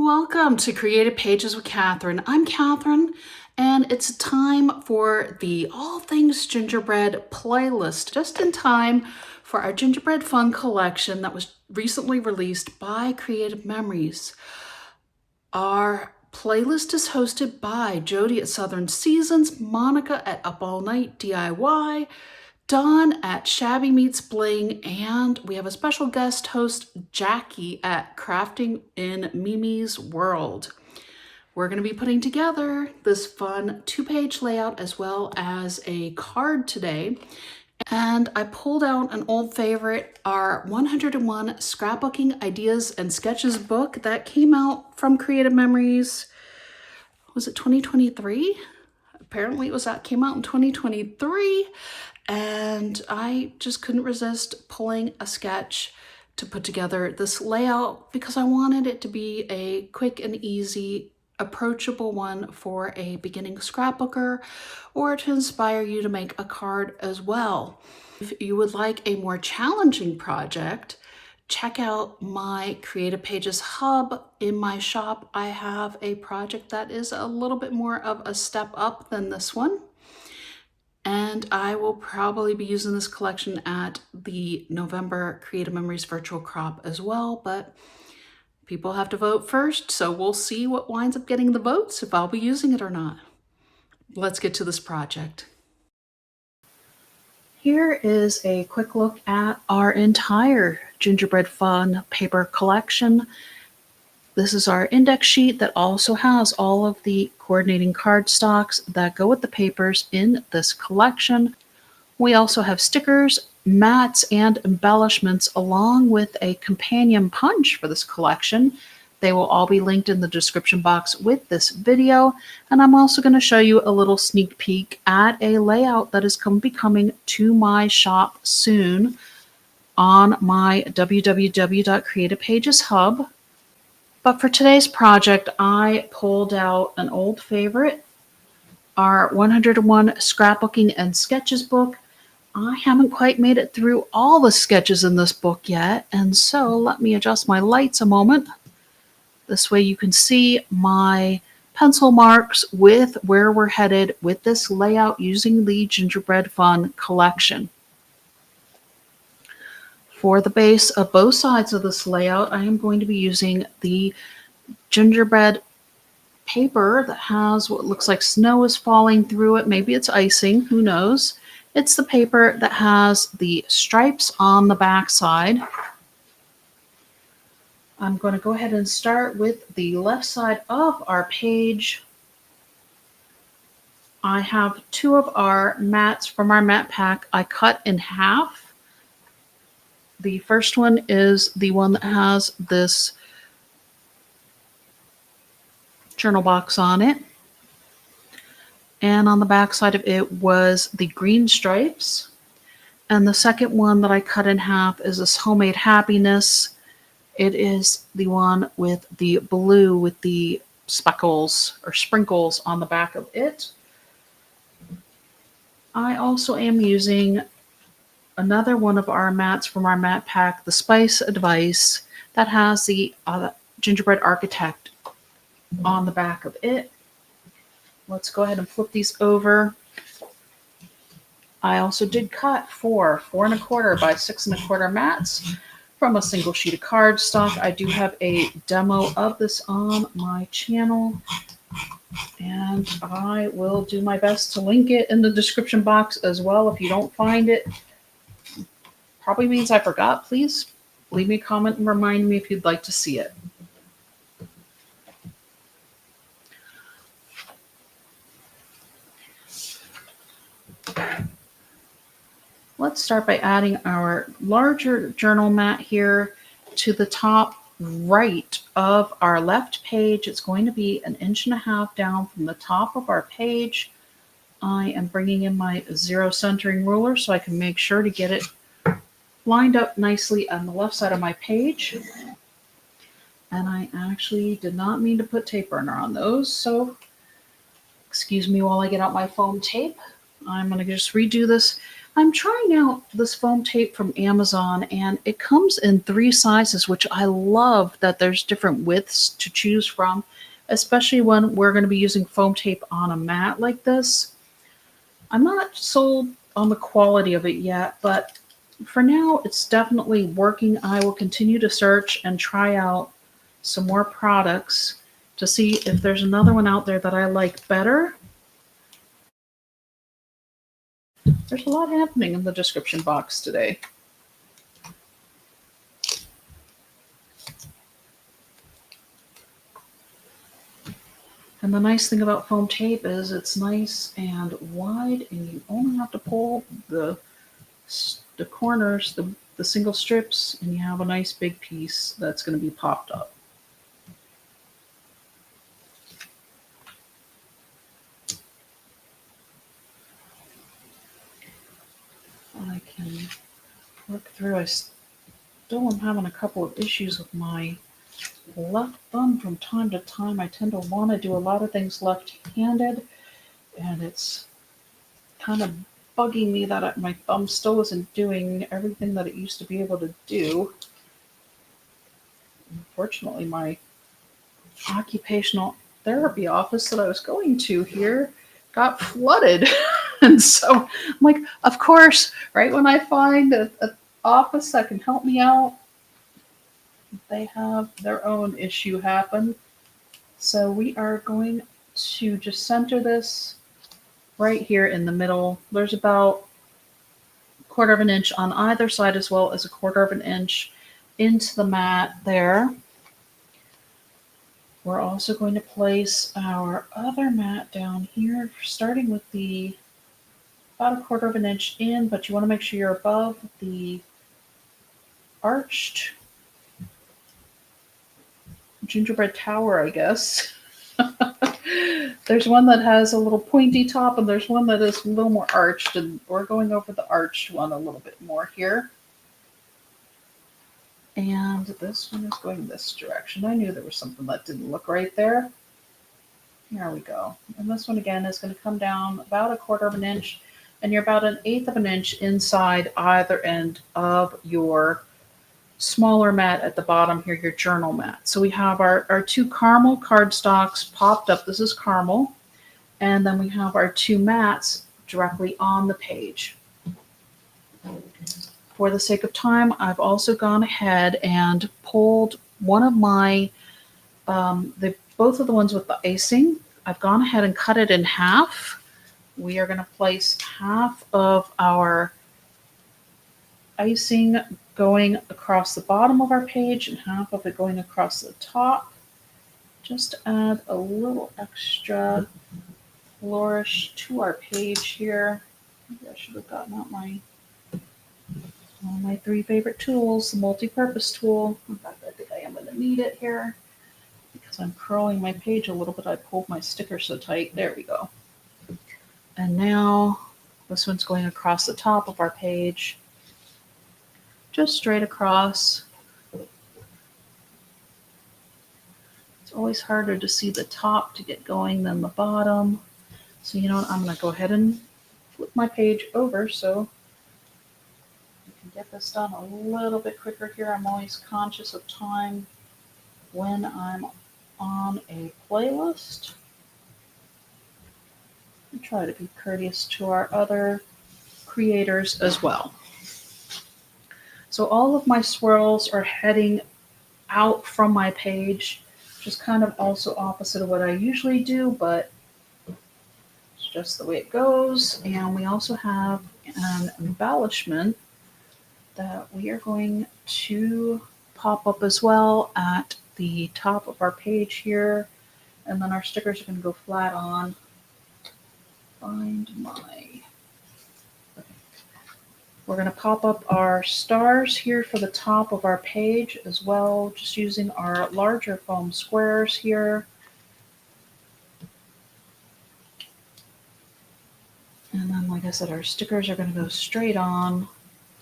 welcome to Creative Pages with Catherine. I'm Catherine, and it's time for the All Things Gingerbread playlist, just in time for our Gingerbread Fun collection that was recently released by Creative Memories. Our playlist is hosted by Jody at Southern Seasons, Monica at Up All Night DIY, Dawn at Shabby Meets Bling, and we have a special guest host, Jackie at Crafting in Mimi's World. We're going to be putting together this fun 2-page layout as well as a card today. And I pulled out an old favorite, our 101 Scrapbooking Ideas and Sketches book that came out from Creative Memories. Was it 2023? Apparently came out in 2023. And I just couldn't resist pulling a sketch to put together this layout because I wanted it to be a quick and easy, approachable one for a beginning scrapbooker or to inspire you to make a card as well. If you would like a more challenging project, check out my Creative Pages hub. In my shop, I have a project that is a little bit more of a step up than this one. And I will probably be using this collection at the November Creative Memories virtual crop as well, but people have to vote first, so we'll see what winds up getting the votes, if I'll be using it or not. Let's get to this project. Here is a quick look at our entire Gingerbread Fun paper collection. This is our index sheet that also has all of the coordinating cardstocks that go with the papers in this collection. We also have stickers, mats, and embellishments along with a companion punch for this collection. They will all be linked in the description box with this video. And I'm also going to show you a little sneak peek at a layout that is be coming to my shop soon on my www.creativepages hub. But for today's project, I pulled out an old favorite, our 101 Scrapbooking and Sketches book. I haven't quite made it through all the sketches in this book yet, and so let me adjust my lights a moment. This way you can see my pencil marks with where we're headed with this layout using the Gingerbread Fun collection. For the base of both sides of this layout, I am going to be using the gingerbread paper that has what looks like snow is falling through it. Maybe it's icing, who knows? It's the paper that has the stripes on the back side. I'm going to go ahead and start with the left side of our page. I have two of our mats from our mat pack I cut in half. The first one is the one that has this journal box on it. And on the back side of it was the green stripes. And the second one that I cut in half is this Homemade Happiness. It is the one with the blue with the speckles or sprinkles on the back of it. I also am using another one of our mats from our mat pack, the Spice Advice, that has the Gingerbread Architect on the back of it. Let's go ahead and flip these over. I also did cut 4 4¼ by 6¼ mats from a single sheet of cardstock. I do have a demo of this on my channel, and I will do my best to link it in the description box as well. If you don't find it, probably means I forgot. Please leave me a comment and remind me if you'd like to see it. Let's start by adding our larger journal mat here to the top right of our left page. It's going to be 1.5 inches down from the top of our page. I am bringing in my 0 centering ruler so I can make sure to get it lined up nicely on the left side of my page. And I actually did not mean to put tape burner on those, so excuse me while I get out my foam tape. I'm going to just redo this. I'm trying out this foam tape from Amazon, and it comes in 3 sizes, which I love that there's different widths to choose from, especially when we're going to be using foam tape on a mat like this. I'm not sold on the quality of it yet, but for now, it's definitely working. I will continue to search and try out some more products to see if there's another one out there that I like better. There's a lot happening in the description box today. And the nice thing about foam tape is it's nice and wide, and you only have to pull the corners, the single strips, and you have a nice big piece that's going to be popped up. I can look through. I still am having a couple of issues with my left thumb from time to time. I tend to want to do a lot of things left-handed, and it's kind of bugging me that my thumb still isn't doing everything that it used to be able to do. Unfortunately, my occupational therapy office that I was going to here got flooded. And so I'm like, of course, right when I find an office that can help me out, they have their own issue happen. So we are going to just center this right here in the middle. There's about 1/4 of an inch on either side, as well as 1/4 of an inch into the mat there. We're also going to place our other mat down here, starting with the about 1/4 of an inch in, but you want to make sure you're above the arched gingerbread tower, I guess. There's one that has a little pointy top, and there's one that is a little more arched, and we're going over the arched one a little bit more here. And this one is going this direction. I knew there was something that didn't look right there. There we go. And this one again is going to come down about 1/4 of an inch, and you're about 1/8 of an inch inside either end of your smaller mat at the bottom here, your journal mat. So we have our 2 caramel cardstocks popped up. This is caramel. And then we have our 2 mats directly on the page. For the sake of time, I've also gone ahead and pulled one of my, both of the ones with the icing. I've gone ahead and cut it in half. We are going to place half of our icing going across the bottom of our page and half of it going across the top, just to add a little extra flourish to our page here. Maybe I should have gotten out my 3 favorite tools, the multi-purpose tool. In fact, I think I am going to need it here because I'm curling my page a little bit. I pulled my sticker so tight. There we go. And now this one's going across the top of our page, just straight across. It's always harder to see the top to get going than the bottom. So you know what, I'm going to go ahead and flip my page over so we can get this done a little bit quicker here. I'm always conscious of time when I'm on a playlist. And try to be courteous to our other creators as well. So all of my swirls are heading out from my page, which is kind of also opposite of what I usually do, but it's just the way it goes. And we also have an embellishment that we are going to pop up as well at the top of our page here. And then our stickers are going to go flat on. Find my... We're going to pop up our stars here for the top of our page as well, just using our larger foam squares here. And then, like I said, our stickers are going to go straight on.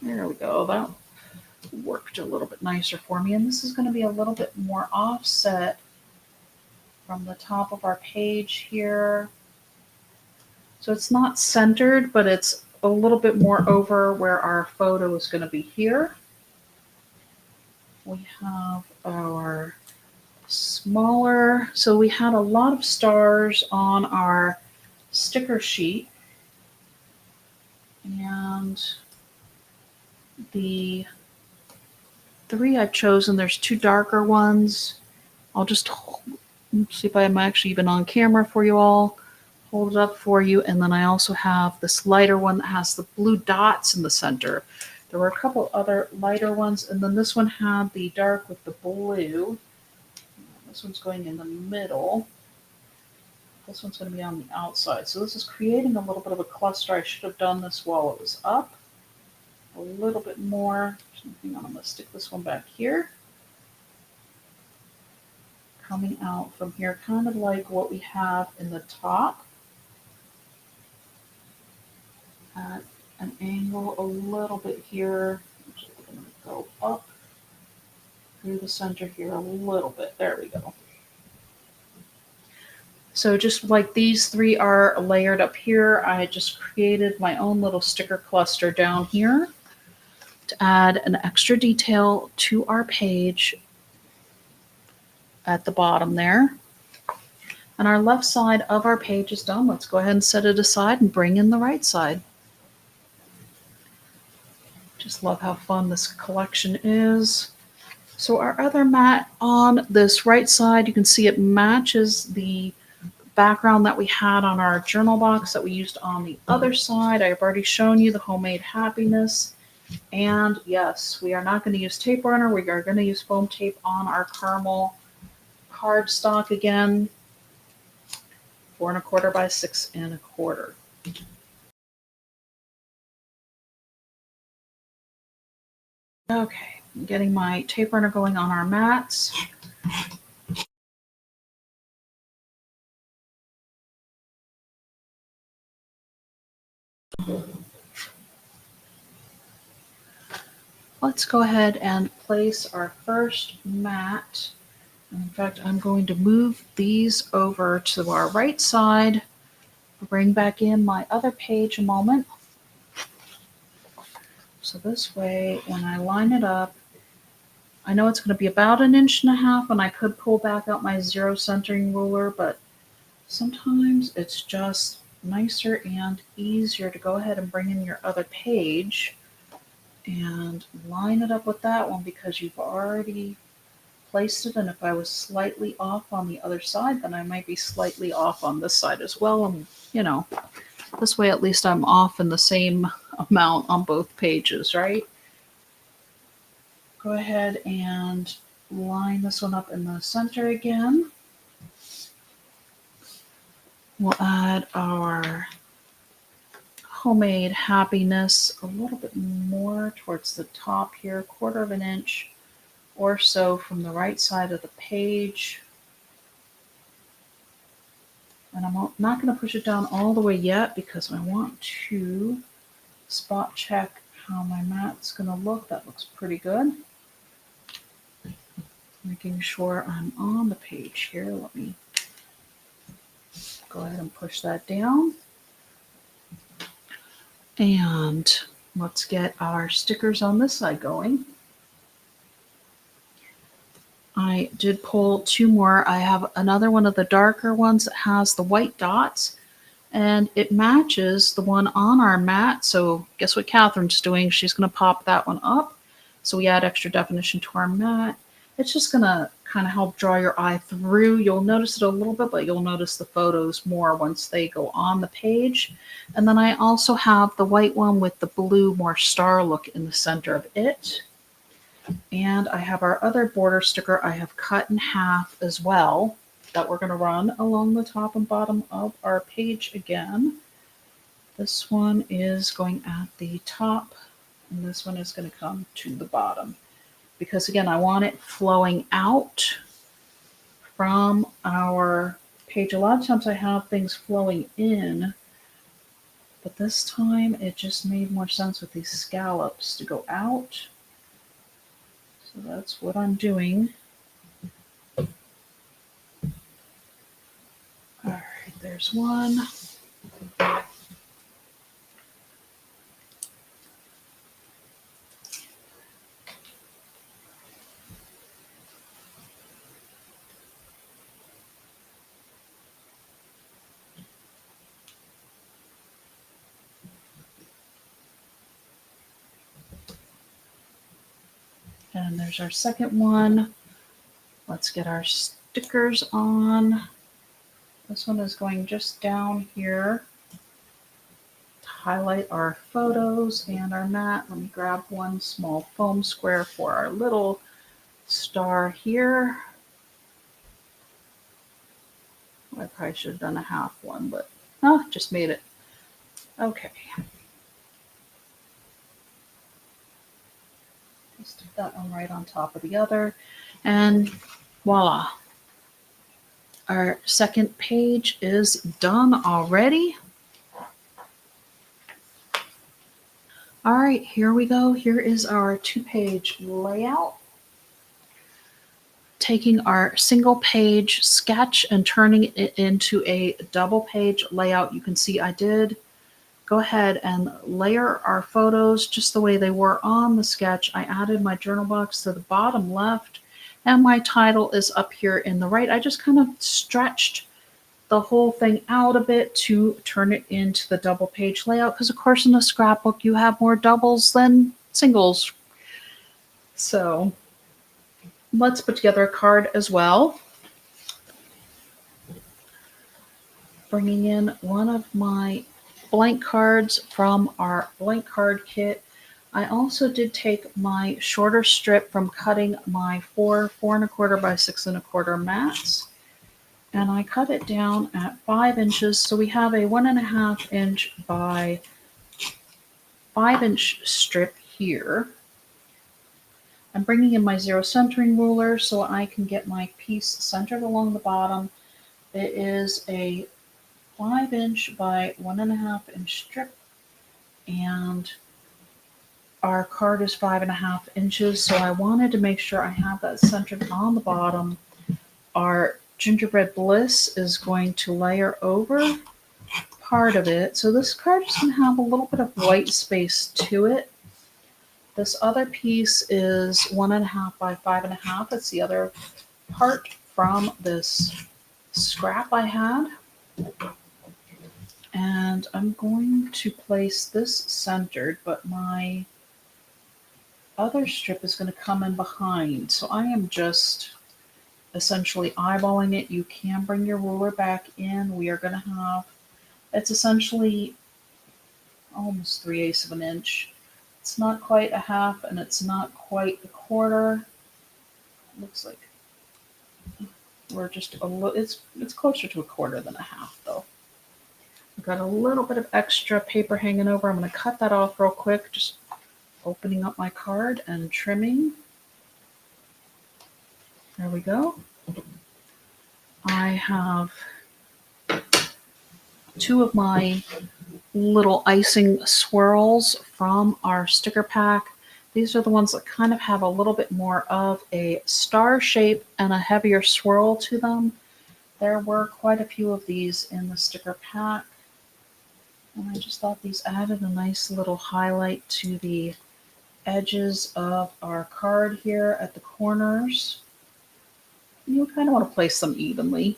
There we go. That worked a little bit nicer for me. And this is going to be a little bit more offset from the top of our page here. So it's not centered, but it's a little bit more over where our photo is going to be here. We have our smaller, so we had a lot of stars on our sticker sheet, and the three I've chosen, there's two darker ones. I'll just see if I'm actually even on camera for you all. Hold it up for you. And then I also have this lighter one that has the blue dots in the center. There were a couple other lighter ones. And then this one had the dark with the blue. This one's going in the middle. This one's going to be on the outside. So this is creating a little bit of a cluster. I should have done this while it was up. A little bit more. Hang on, I'm going to stick this one back here. Coming out from here, kind of like what we have in the top. At an angle a little bit here. I'm just going to go up through the center here a little bit. There we go. So just like these three are layered up here, I just created my own little sticker cluster down here to add an extra detail to our page at the bottom there. And our left side of our page is done. Let's go ahead and set it aside and bring in the right side. Just love how fun this collection is. So our other mat on this right side, you can see it matches the background that we had on our journal box that we used on the other side. I've already shown you the homemade happiness. And yes, we are not going to use tape runner. We are going to use foam tape on our caramel cardstock again. 4 1/4 by 6 1/4. Okay, I'm getting my tape runner going on our mats. Let's go ahead and place our first mat. In fact, I'm going to move these over to our right side. Bring back in my other page a moment. So this way, when I line it up, I know it's going to be about 1.5 inches, and I could pull back out my zero centering ruler, but sometimes it's just nicer and easier to go ahead and bring in your other page and line it up with that one because you've already placed it. And if I was slightly off on the other side, then I might be slightly off on this side as well. And, you know, this way at least I'm off in the same amount on both pages, right? Go ahead and line this one up in the center again. We'll add our homemade happiness a little bit more towards the top here, 1/4 inch or so from the right side of the page. And I'm not going to push it down all the way yet because I want to spot check how my mat's going to look. That looks pretty good. Making sure I'm on the page here. Let me go ahead and push that down. And let's get our stickers on this side going. I did pull 2 more. I have another one of the darker ones that has the white dots, and it matches the one on our mat. So guess what Catherine's doing? She's going to pop that one up. So we add extra definition to our mat. It's just going to kind of help draw your eye through. You'll notice it a little bit, but you'll notice the photos more once they go on the page. And then I also have the white one with the blue, more star look in the center of it. And I have our other border sticker I have cut in half as well that we're going to run along the top and bottom of our page again. This one is going at the top, and this one is going to come to the bottom. Because again, I want it flowing out from our page. A lot of times I have things flowing in, but this time it just made more sense with these scallops to go out. So that's what I'm doing. All right, there's one. And there's our second one. Let's get our stickers on. This one is going just down here to highlight our photos and our mat. Let me grab one small foam square for our little star here. I probably should have done a half one, but just made it. Okay. Stick that one right on top of the other, and voila. Our second page is done already. All right, here we go. Here is our 2-page layout. Taking our single page sketch and turning it into a double page layout. You can see I did go ahead and layer our photos just the way they were on the sketch. I added my journal box to the bottom left, and my title is up here in the right. I just kind of stretched the whole thing out a bit to turn it into the double page layout, because of course in a scrapbook you have more doubles than singles. So let's put together a card as well. Bringing in one of my blank cards from our blank card kit. I also did take my shorter strip from cutting my 4 1/4 by 6 1/4 mats, and I cut it down at 5 inches. So we have a 1.5 inch by 5 inch strip here. I'm bringing in my 0 centering ruler so I can get my piece centered along the bottom. It is a 5 inch by 1.5 inch strip, and our card is 5.5 inches. So I wanted to make sure I have that centered on the bottom. Our Gingerbread Bliss is going to layer over part of it. So this card is going to have a little bit of white space to it. This other piece is 1.5 by 5.5. It's the other part from this scrap I had. And I'm going to place this centered, but my other strip is going to come in behind. So I am just essentially eyeballing it. You can bring your ruler back in. We are going to have, it's essentially almost 3/8 of an inch. It's not quite a half, and it's not quite a quarter. It looks like we're just a little, it's closer to a quarter than a half though. I've got a little bit of extra paper hanging over. I'm going to cut that off real quick, just opening up my card and trimming. There we go. I have 2 of my little icing swirls from our sticker pack. These are the ones that kind of have a little bit more of a star shape and a heavier swirl to them. There were quite a few of these in the sticker pack, and I just thought these added a nice little highlight to the edges of our card here at the corners. You kind of want to place them evenly.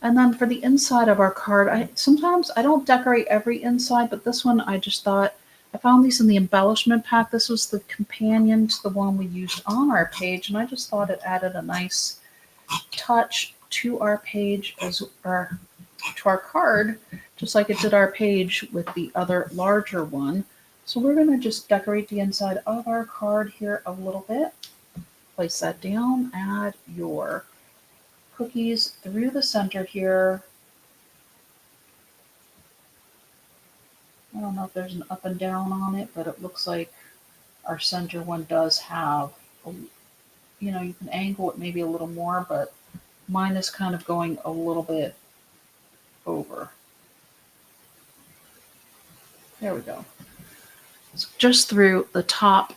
And then for the inside of our card, sometimes I don't decorate every inside, but this one I just thought, I found these in the embellishment pack. This was the companion to the one we used on our page, and I just thought it added a nice touch to our page, to our card, just like it did our page with the other larger one. So we're going to just decorate the inside of our card here a little bit. Place that down, add your cookies through the center here. I don't know if there's an up and down on it, but it looks like our center one does have, you can angle it maybe a little more, but mine is kind of going a little bit over. There we go. So just through the top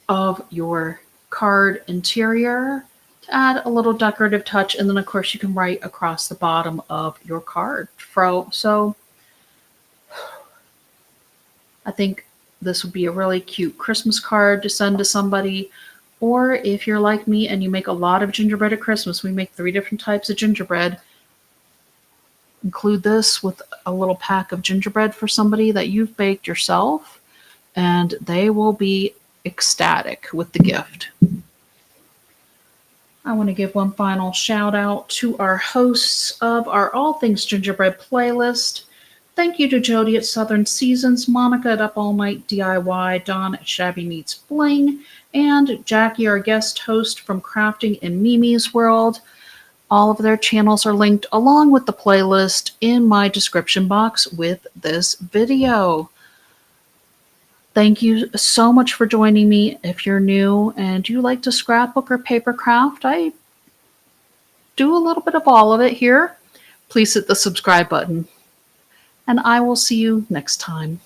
of your card interior to add a little decorative touch, and then of course you can write across the bottom of your card. So I think this would be a really cute Christmas card to send to somebody. Or if you're like me and you make a lot of gingerbread at Christmas, we make 3 different types of gingerbread. Include this with a little pack of gingerbread for somebody that you've baked yourself, and they will be ecstatic with the gift. I want to give one final shout out to our hosts of our All Things Gingerbread playlist. Thank you to Jody at Southern Seasons, Monica at Up All Night DIY, Dawn at Shabby Meets Bling, and Jackie, our guest host from Crafting in Mimi's World. All of their channels are linked along with the playlist in my description box with this video. Thank you so much for joining me. If you're new and you like to scrapbook or paper craft, I do a little bit of all of it here. Please hit the subscribe button, and I will see you next time.